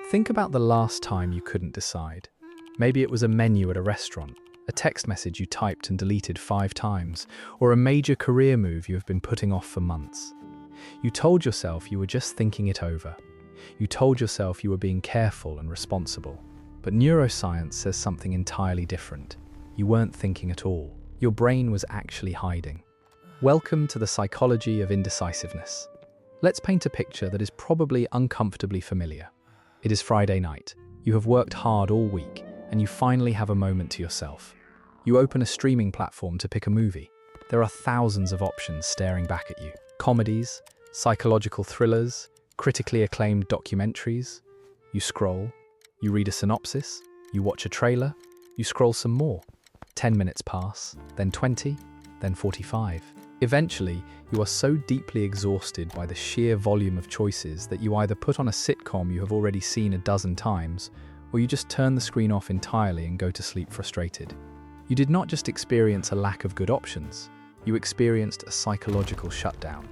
Think about the last time you couldn't decide. Maybe it was a menu at a restaurant, a text message you typed and deleted 5 times, or a major career move you have been putting off for months. You told yourself you were just thinking it over. You told yourself you were being careful and responsible. But neuroscience says something entirely different. You weren't thinking at all. Your brain was actually hiding. Welcome to the psychology of indecisiveness. Let's paint a picture that is probably uncomfortably familiar. It is Friday night. You have worked hard all week, and you finally have a moment to yourself. You open a streaming platform to pick a movie. There are thousands of options staring back at you. Comedies, psychological thrillers, critically acclaimed documentaries. You scroll, you read a synopsis, you watch a trailer, you scroll some more. 10 minutes pass, then 20, then 45. Eventually, you are so deeply exhausted by the sheer volume of choices that you either put on a sitcom you have already seen a dozen times, or you just turn the screen off entirely and go to sleep frustrated. You did not just experience a lack of good options, you experienced a psychological shutdown,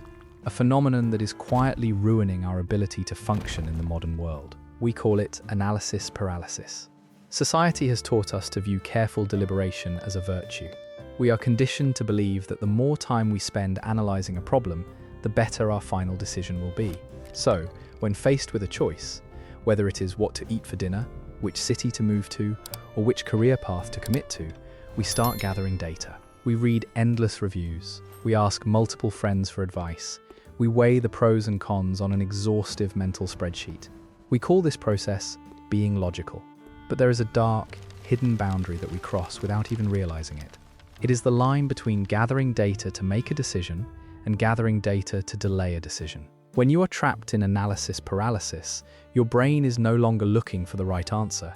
a phenomenon that is quietly ruining our ability to function in the modern world. We call it analysis paralysis. Society has taught us to view careful deliberation as a virtue. We are conditioned to believe that the more time we spend analysing a problem, the better our final decision will be. So, when faced with a choice, whether it is what to eat for dinner, which city to move to, or which career path to commit to, we start gathering data. We read endless reviews. We ask multiple friends for advice. We weigh the pros and cons on an exhaustive mental spreadsheet. We call this process being logical. But there is a dark, hidden boundary that we cross without even realising it. It is the line between gathering data to make a decision and gathering data to delay a decision. When you are trapped in analysis paralysis, your brain is no longer looking for the right answer.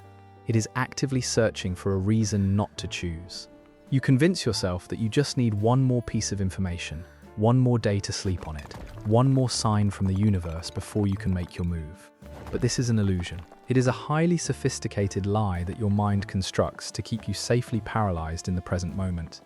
It is actively searching for a reason not to choose. You convince yourself that you just need one more piece of information, one more day to sleep on it, one more sign from the universe before you can make your move. But this is an illusion. It is a highly sophisticated lie that your mind constructs to keep you safely paralyzed in the present moment.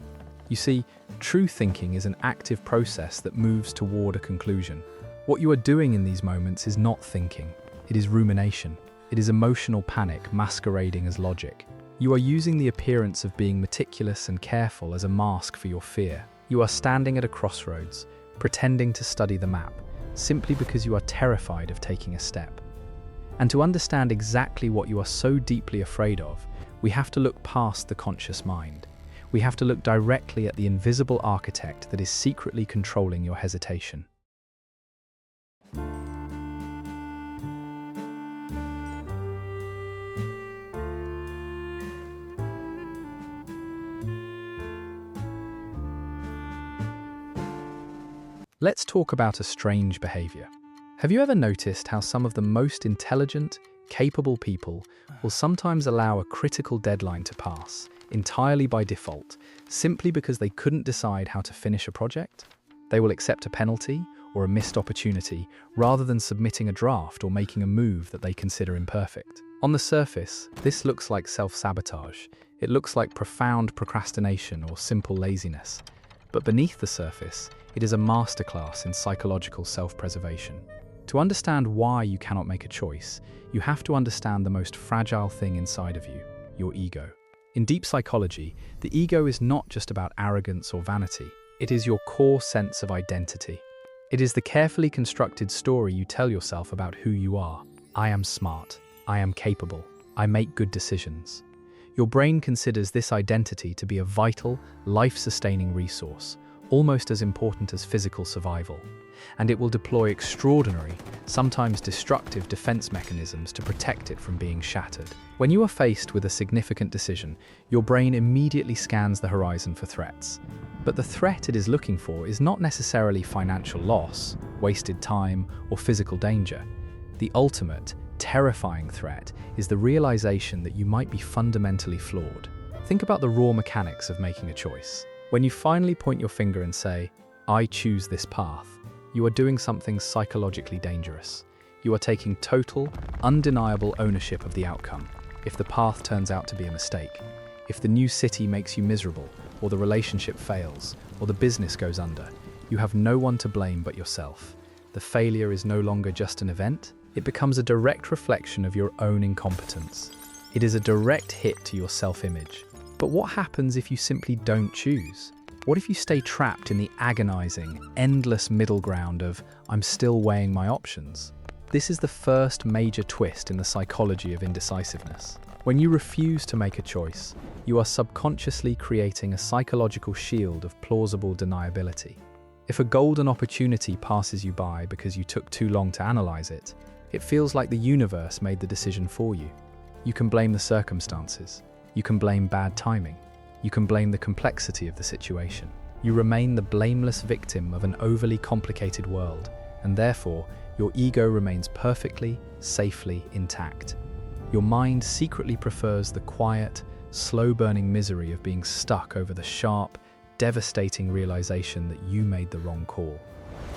You see, true thinking is an active process that moves toward a conclusion. What you are doing in these moments is not thinking. It is rumination. It is emotional panic masquerading as logic. You are using the appearance of being meticulous and careful as a mask for your fear. You are standing at a crossroads, pretending to study the map, simply because you are terrified of taking a step. And to understand exactly what you are so deeply afraid of, we have to look past the conscious mind. We have to look directly at the invisible architect that is secretly controlling your hesitation. Let's talk about a strange behavior. Have you ever noticed how some of the most intelligent, capable people will sometimes allow a critical deadline to pass, entirely by default, simply because they couldn't decide how to finish a project? They will accept a penalty or a missed opportunity rather than submitting a draft or making a move that they consider imperfect. On the surface, this looks like self-sabotage. It looks like profound procrastination or simple laziness. But beneath the surface, it is a masterclass in psychological self-preservation. To understand why you cannot make a choice, you have to understand the most fragile thing inside of you, your ego. In deep psychology, the ego is not just about arrogance or vanity. It is your core sense of identity. It is the carefully constructed story you tell yourself about who you are. I am smart. I am capable. I make good decisions. Your brain considers this identity to be a vital, life-sustaining resource, almost as important as physical survival. And it will deploy extraordinary, sometimes destructive defense mechanisms to protect it from being shattered. When you are faced with a significant decision, your brain immediately scans the horizon for threats. But the threat it is looking for is not necessarily financial loss, wasted time, or physical danger. The ultimate, terrifying threat is the realization that you might be fundamentally flawed. Think about the raw mechanics of making a choice. When you finally point your finger and say, "I choose this path," you are doing something psychologically dangerous. You are taking total, undeniable ownership of the outcome. If the path turns out to be a mistake, if the new city makes you miserable, or the relationship fails, or the business goes under, you have no one to blame but yourself. The failure is no longer just an event, it becomes a direct reflection of your own incompetence. It is a direct hit to your self-image. But what happens if you simply don't choose? What if you stay trapped in the agonizing, endless middle ground of, I'm still weighing my options? This is the first major twist in the psychology of indecisiveness. When you refuse to make a choice, you are subconsciously creating a psychological shield of plausible deniability. If a golden opportunity passes you by because you took too long to analyze it, it feels like the universe made the decision for you. You can blame the circumstances. You can blame bad timing. You can blame the complexity of the situation. You remain the blameless victim of an overly complicated world, and therefore, your ego remains perfectly, safely intact. Your mind secretly prefers the quiet, slow-burning misery of being stuck over the sharp, devastating realization that you made the wrong call.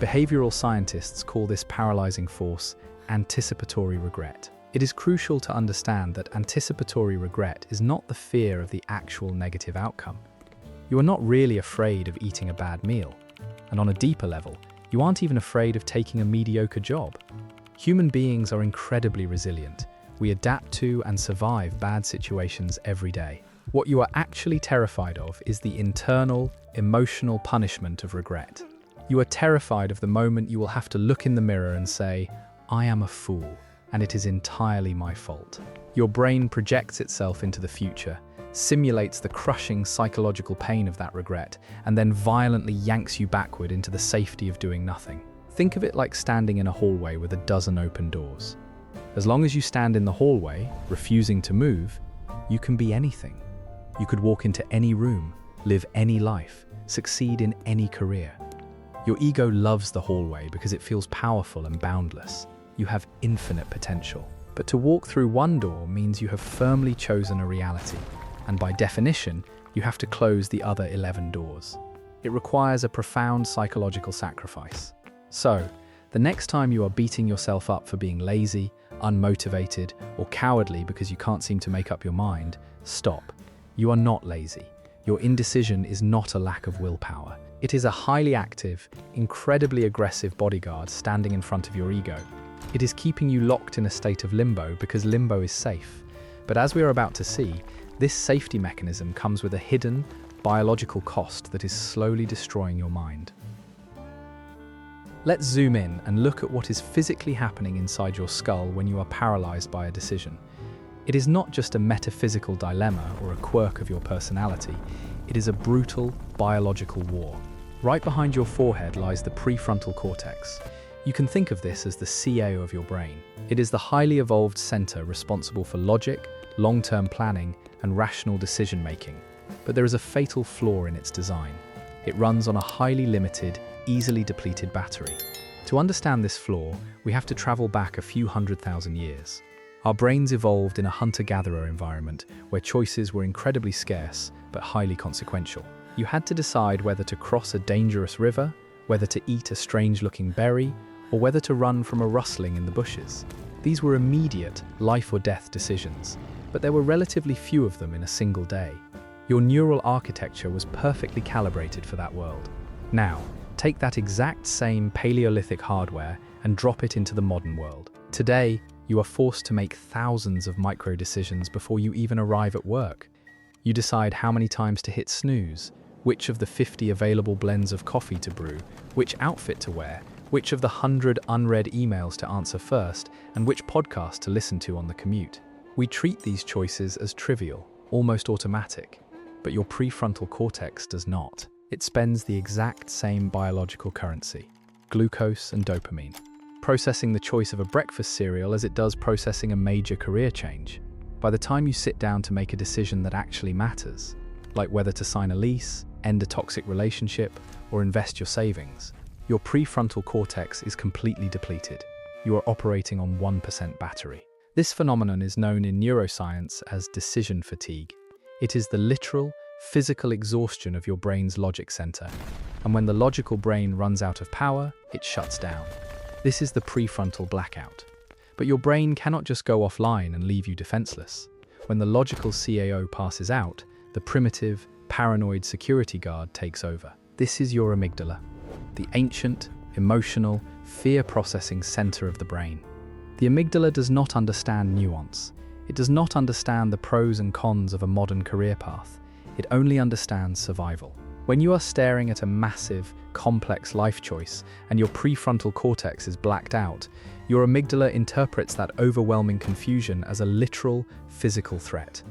Behavioral scientists call this paralyzing force anticipatory regret. It is crucial to understand that anticipatory regret is not the fear of the actual negative outcome. You are not really afraid of eating a bad meal, and on a deeper level, you aren't even afraid of taking a mediocre job. Human beings are incredibly resilient. We adapt to and survive bad situations every day. What you are actually terrified of is the internal, emotional punishment of regret. You are terrified of the moment you will have to look in the mirror and say, I am a fool, and it is entirely my fault. Your brain projects itself into the future, simulates the crushing psychological pain of that regret, and then violently yanks you backward into the safety of doing nothing. Think of it like standing in a hallway with a dozen open doors. As long as you stand in the hallway, refusing to move, you can be anything. You could walk into any room, live any life, succeed in any career. Your ego loves the hallway because it feels powerful and boundless. You have infinite potential. But to walk through one door means you have firmly chosen a reality, and by definition, you have to close the other 11 doors. It requires a profound psychological sacrifice. So, the next time you are beating yourself up for being lazy, unmotivated, or cowardly because you can't seem to make up your mind, stop. You are not lazy. Your indecision is not a lack of willpower. It is a highly active, incredibly aggressive bodyguard standing in front of your ego. It is keeping you locked in a state of limbo because limbo is safe. But as we are about to see, this safety mechanism comes with a hidden, biological cost that is slowly destroying your mind. Let's zoom in and look at what is physically happening inside your skull when you are paralyzed by a decision. It is not just a metaphysical dilemma or a quirk of your personality. It is a brutal, biological war. Right behind your forehead lies the prefrontal cortex. You can think of this as the CEO of your brain. It is the highly evolved center responsible for logic, long-term planning, and rational decision-making. But there is a fatal flaw in its design. It runs on a highly limited, easily depleted battery. To understand this flaw, we have to travel back a few 100,000 years. Our brains evolved in a hunter-gatherer environment where choices were incredibly scarce but highly consequential. You had to decide whether to cross a dangerous river, whether to eat a strange-looking berry, or whether to run from a rustling in the bushes. These were immediate, life-or-death decisions, but there were relatively few of them in a single day. Your neural architecture was perfectly calibrated for that world. Now, take that exact same Paleolithic hardware and drop it into the modern world. Today, you are forced to make thousands of micro-decisions before you even arrive at work. You decide how many times to hit snooze, which of the 50 available blends of coffee to brew, which outfit to wear, which of the 100 unread emails to answer first, and which podcast to listen to on the commute. We treat these choices as trivial, almost automatic, but your prefrontal cortex does not. It spends the exact same biological currency, glucose and dopamine, processing the choice of a breakfast cereal as it does processing a major career change. By the time you sit down to make a decision that actually matters, like whether to sign a lease, end a toxic relationship, or invest your savings, your prefrontal cortex is completely depleted. You are operating on 1% battery. This phenomenon is known in neuroscience as decision fatigue. It is the literal, physical exhaustion of your brain's logic center, and when the logical brain runs out of power, it shuts down. This is the prefrontal blackout. But your brain cannot just go offline and leave you defenseless. When the logical CAO passes out, the primitive, paranoid security guard takes over. This is your amygdala, the ancient, emotional, fear-processing center of the brain. The amygdala does not understand nuance. It does not understand the pros and cons of a modern career path. It only understands survival. When you are staring at a massive, complex life choice and your prefrontal cortex is blacked out, your amygdala interprets that overwhelming confusion as a literal, physical threat.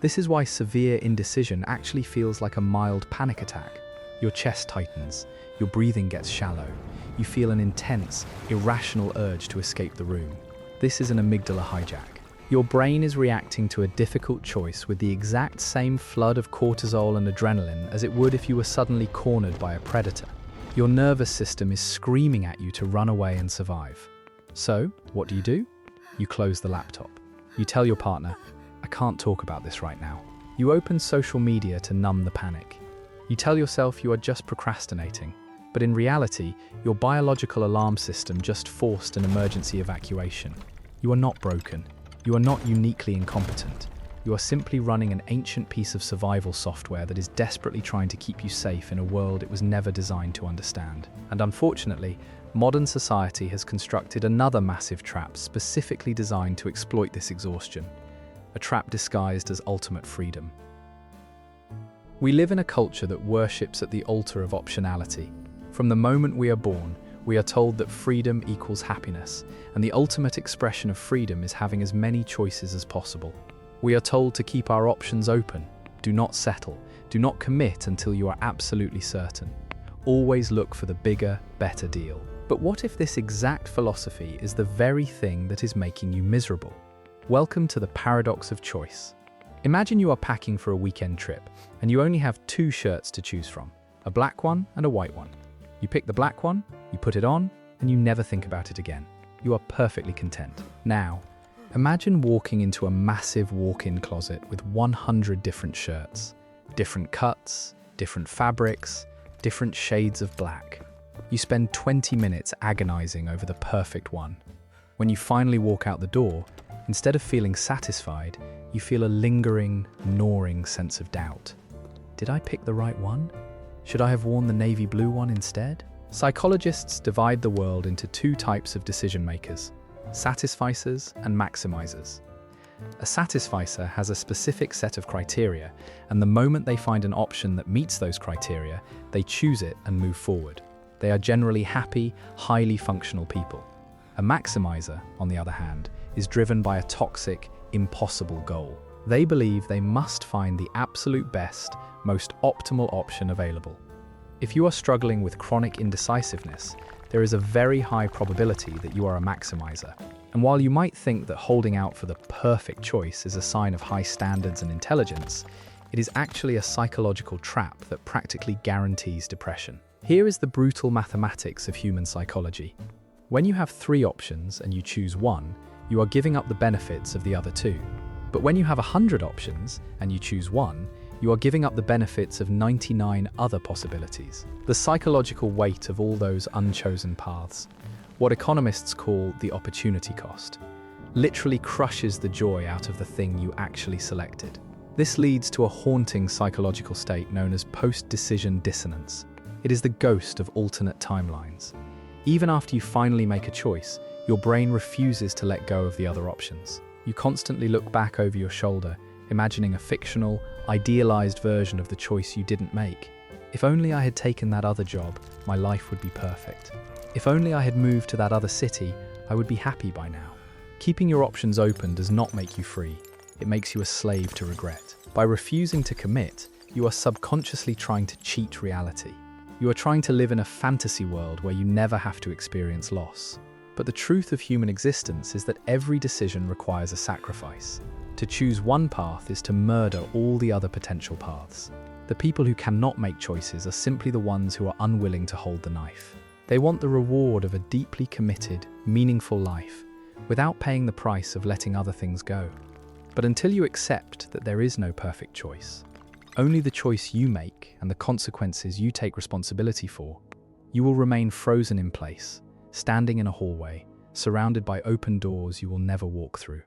This is why severe indecision actually feels like a mild panic attack. Your chest tightens, your breathing gets shallow, you feel an intense, irrational urge to escape the room. This is an amygdala hijack. Your brain is reacting to a difficult choice with the exact same flood of cortisol and adrenaline as it would if you were suddenly cornered by a predator. Your nervous system is screaming at you to run away and survive. So, what do? You close the laptop. You tell your partner, "I can't talk about this right now." You open social media to numb the panic. You tell yourself you are just procrastinating, but in reality, your biological alarm system just forced an emergency evacuation. You are not broken. You are not uniquely incompetent. You are simply running an ancient piece of survival software that is desperately trying to keep you safe in a world it was never designed to understand. And unfortunately, modern society has constructed another massive trap specifically designed to exploit this exhaustion. A trap disguised as ultimate freedom. We live in a culture that worships at the altar of optionality. From the moment we are born, we are told that freedom equals happiness, and the ultimate expression of freedom is having as many choices as possible. We are told to keep our options open, do not settle, do not commit until you are absolutely certain. Always look for the bigger, better deal. But what if this exact philosophy is the very thing that is making you miserable? Welcome to the paradox of choice. Imagine you are packing for a weekend trip, and you only have 2 shirts to choose from, a black one and a white one. You pick the black one, you put it on, and you never think about it again. You are perfectly content. Now, imagine walking into a massive walk-in closet with 100 different shirts, different cuts, different fabrics, different shades of black. You spend 20 minutes agonizing over the perfect one. When you finally walk out the door, instead of feeling satisfied, you feel a lingering, gnawing sense of doubt. Did I pick the right one? Should I have worn the navy blue one instead? Psychologists divide the world into 2 types of decision makers: satisficers and maximizers. A satisficer has a specific set of criteria, and the moment they find an option that meets those criteria, they choose it and move forward. They are generally happy, highly functional people. A maximizer, on the other hand, is driven by a toxic, impossible goal. They believe they must find the absolute best, most optimal option available. If you are struggling with chronic indecisiveness, there is a very high probability that you are a maximizer. And while you might think that holding out for the perfect choice is a sign of high standards and intelligence, it is actually a psychological trap that practically guarantees depression. Here is the brutal mathematics of human psychology. When you have 3 options and you choose one, you are giving up the benefits of the other 2. But when you have 100 options and you choose one, you are giving up the benefits of 99 other possibilities. The psychological weight of all those unchosen paths, what economists call the opportunity cost, literally crushes the joy out of the thing you actually selected. This leads to a haunting psychological state known as post-decision dissonance. It is the ghost of alternate timelines. Even after you finally make a choice, your brain refuses to let go of the other options. You constantly look back over your shoulder, imagining a fictional, idealized version of the choice you didn't make. If only I had taken that other job, my life would be perfect. If only I had moved to that other city, I would be happy by now. Keeping your options open does not make you free. It makes you a slave to regret. By refusing to commit, you are subconsciously trying to cheat reality. You are trying to live in a fantasy world where you never have to experience loss. But the truth of human existence is that every decision requires a sacrifice. To choose one path is to murder all the other potential paths. The people who cannot make choices are simply the ones who are unwilling to hold the knife. They want the reward of a deeply committed, meaningful life, without paying the price of letting other things go. But until you accept that there is no perfect choice, only the choice you make and the consequences you take responsibility for, you will remain frozen in place, standing in a hallway, surrounded by open doors you will never walk through.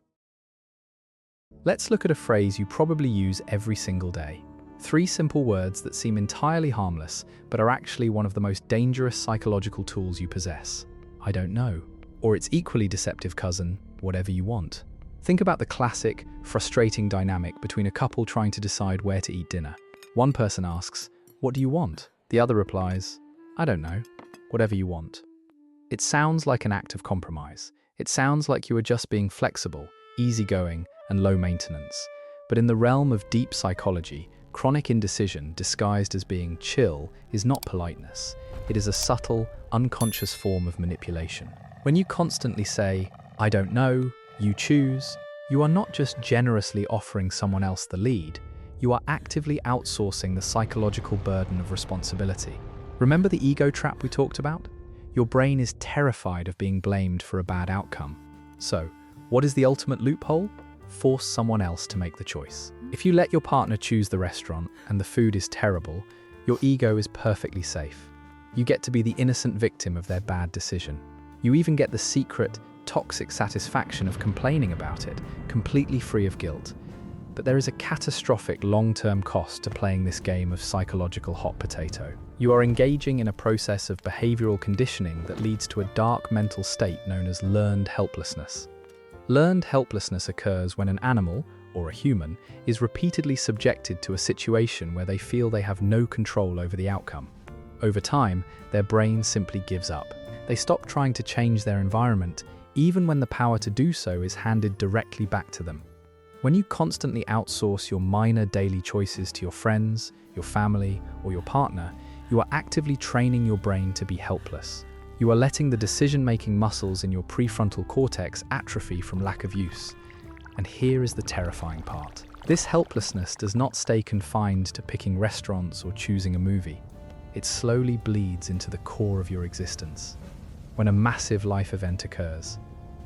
Let's look at a phrase you probably use every single day. 3 simple words that seem entirely harmless, but are actually one of the most dangerous psychological tools you possess. I don't know. Or its equally deceptive cousin, whatever you want. Think about the classic, frustrating dynamic between a couple trying to decide where to eat dinner. One person asks, "What do you want?" The other replies, "I don't know, whatever you want." It sounds like an act of compromise. It sounds like you are just being flexible, easygoing, and low maintenance. But in the realm of deep psychology, chronic indecision, disguised as being chill, is not politeness. It is a subtle, unconscious form of manipulation. When you constantly say, "I don't know, you choose," you are not just generously offering someone else the lead, you are actively outsourcing the psychological burden of responsibility. Remember the ego trap we talked about? Your brain is terrified of being blamed for a bad outcome. So, what is the ultimate loophole? Force someone else to make the choice. If you let your partner choose the restaurant and the food is terrible, your ego is perfectly safe. You get to be the innocent victim of their bad decision. You even get the secret, toxic satisfaction of complaining about it, completely free of guilt. But there is a catastrophic long-term cost to playing this game of psychological hot potato. You are engaging in a process of behavioral conditioning that leads to a dark mental state known as learned helplessness. Learned helplessness occurs when an animal, or a human, is repeatedly subjected to a situation where they feel they have no control over the outcome. Over time, their brain simply gives up. They stop trying to change their environment, even when the power to do so is handed directly back to them. When you constantly outsource your minor daily choices to your friends, your family, or your partner, you are actively training your brain to be helpless. You are letting the decision-making muscles in your prefrontal cortex atrophy from lack of use. And here is the terrifying part. This helplessness does not stay confined to picking restaurants or choosing a movie. It slowly bleeds into the core of your existence. When a massive life event occurs,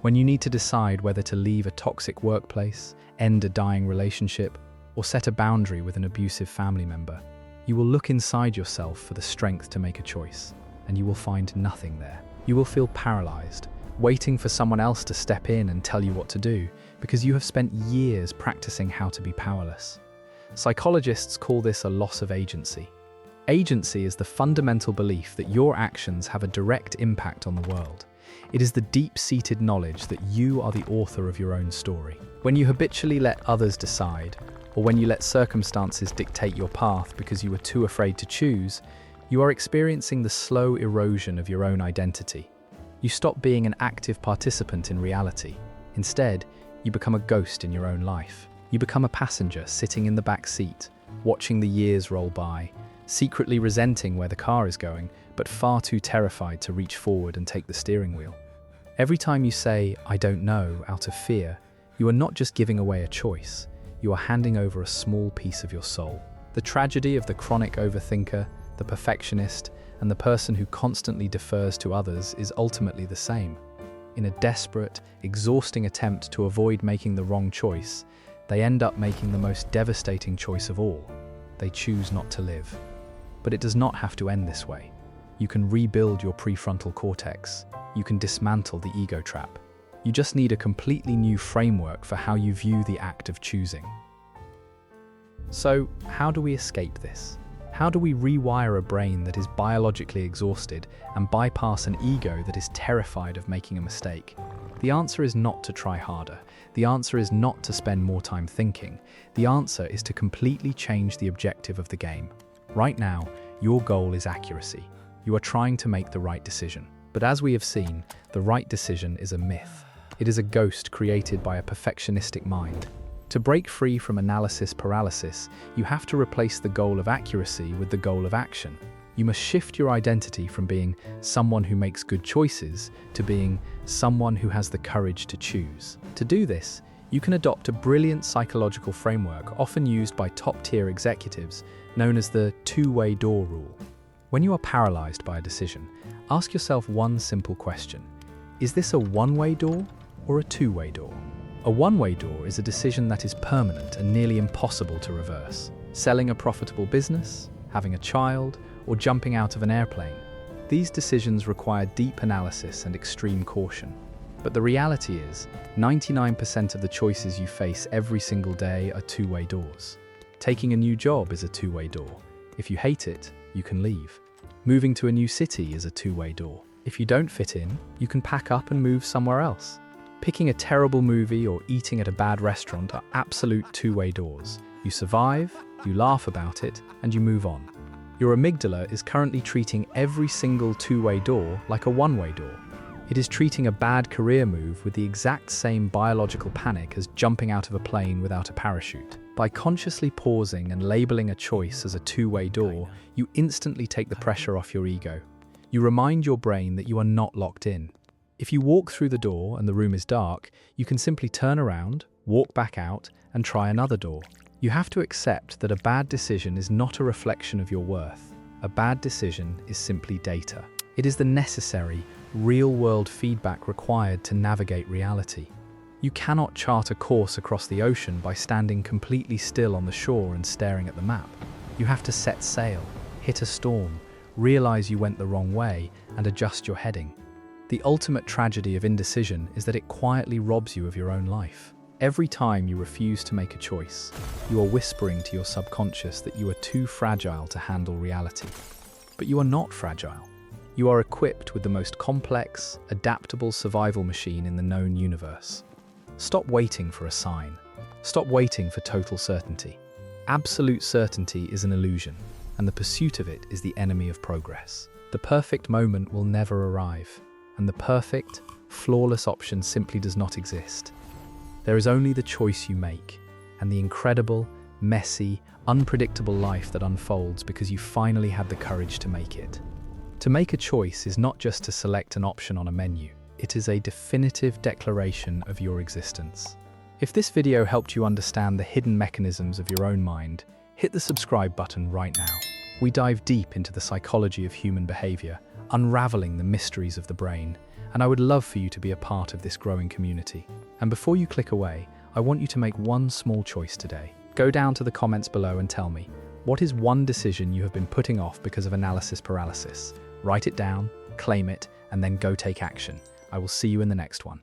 when you need to decide whether to leave a toxic workplace, end a dying relationship, or set a boundary with an abusive family member, you will look inside yourself for the strength to make a choice, and you will find nothing there. You will feel paralyzed, waiting for someone else to step in and tell you what to do, because you have spent years practicing how to be powerless. Psychologists call this a loss of agency. Agency is the fundamental belief that your actions have a direct impact on the world. It is the deep-seated knowledge that you are the author of your own story. When you habitually let others decide, or when you let circumstances dictate your path because you are too afraid to choose, you are experiencing the slow erosion of your own identity. You stop being an active participant in reality. Instead, you become a ghost in your own life. You become a passenger sitting in the back seat, watching the years roll by, secretly resenting where the car is going, but far too terrified to reach forward and take the steering wheel. Every time you say, "I don't know," out of fear, you are not just giving away a choice, you are handing over a small piece of your soul. The tragedy of the chronic overthinker, the perfectionist, and the person who constantly defers to others is ultimately the same. In a desperate, exhausting attempt to avoid making the wrong choice, they end up making the most devastating choice of all. They choose not to live. But it does not have to end this way. You can rebuild your prefrontal cortex. You can dismantle the ego trap. You just need a completely new framework for how you view the act of choosing. So, how do we escape this? How do we rewire a brain that is biologically exhausted and bypass an ego that is terrified of making a mistake? The answer is not to try harder. The answer is not to spend more time thinking. The answer is to completely change the objective of the game. Right now, your goal is accuracy. You are trying to make the right decision. But as we have seen, the right decision is a myth. It is a ghost created by a perfectionistic mind. To break free from analysis paralysis, you have to replace the goal of accuracy with the goal of action. You must shift your identity from being someone who makes good choices to being someone who has the courage to choose. To do this, you can adopt a brilliant psychological framework often used by top-tier executives known as the two-way door rule. When you are paralyzed by a decision, ask yourself one simple question. Is this a one-way door or a two-way door? A one-way door is a decision that is permanent and nearly impossible to reverse. Selling a profitable business, having a child, or jumping out of an airplane. These decisions require deep analysis and extreme caution. But the reality is, 99% of the choices you face every single day are two-way doors. Taking a new job is a two-way door. If you hate it, you can leave. Moving to a new city is a two-way door. If you don't fit in, you can pack up and move somewhere else. Picking a terrible movie or eating at a bad restaurant are absolute two-way doors. You survive, you laugh about it, and you move on. Your amygdala is currently treating every single two-way door like a one-way door. It is treating a bad career move with the exact same biological panic as jumping out of a plane without a parachute. By consciously pausing and labeling a choice as a two-way door, you instantly take the pressure off your ego. You remind your brain that you are not locked in. If you walk through the door and the room is dark, you can simply turn around, walk back out, and try another door. You have to accept that a bad decision is not a reflection of your worth. A bad decision is simply data. It is the necessary, real-world feedback required to navigate reality. You cannot chart a course across the ocean by standing completely still on the shore and staring at the map. You have to set sail, hit a storm, realize you went the wrong way, and adjust your heading. The ultimate tragedy of indecision is that it quietly robs you of your own life. Every time you refuse to make a choice, you are whispering to your subconscious that you are too fragile to handle reality. But you are not fragile. You are equipped with the most complex, adaptable survival machine in the known universe. Stop waiting for a sign. Stop waiting for total certainty. Absolute certainty is an illusion, and the pursuit of it is the enemy of progress. The perfect moment will never arrive, and the perfect, flawless option simply does not exist. There is only the choice you make, and the incredible, messy, unpredictable life that unfolds because you finally had the courage to make it. To make a choice is not just to select an option on a menu. It is a definitive declaration of your existence. If this video helped you understand the hidden mechanisms of your own mind, hit the subscribe button right now. We dive deep into the psychology of human behavior, unraveling the mysteries of the brain, and I would love for you to be a part of this growing community. And before you click away, I want you to make one small choice today. Go down to the comments below and tell me, what is one decision you have been putting off because of analysis paralysis? Write it down, claim it, and then go take action. I will see you in the next one.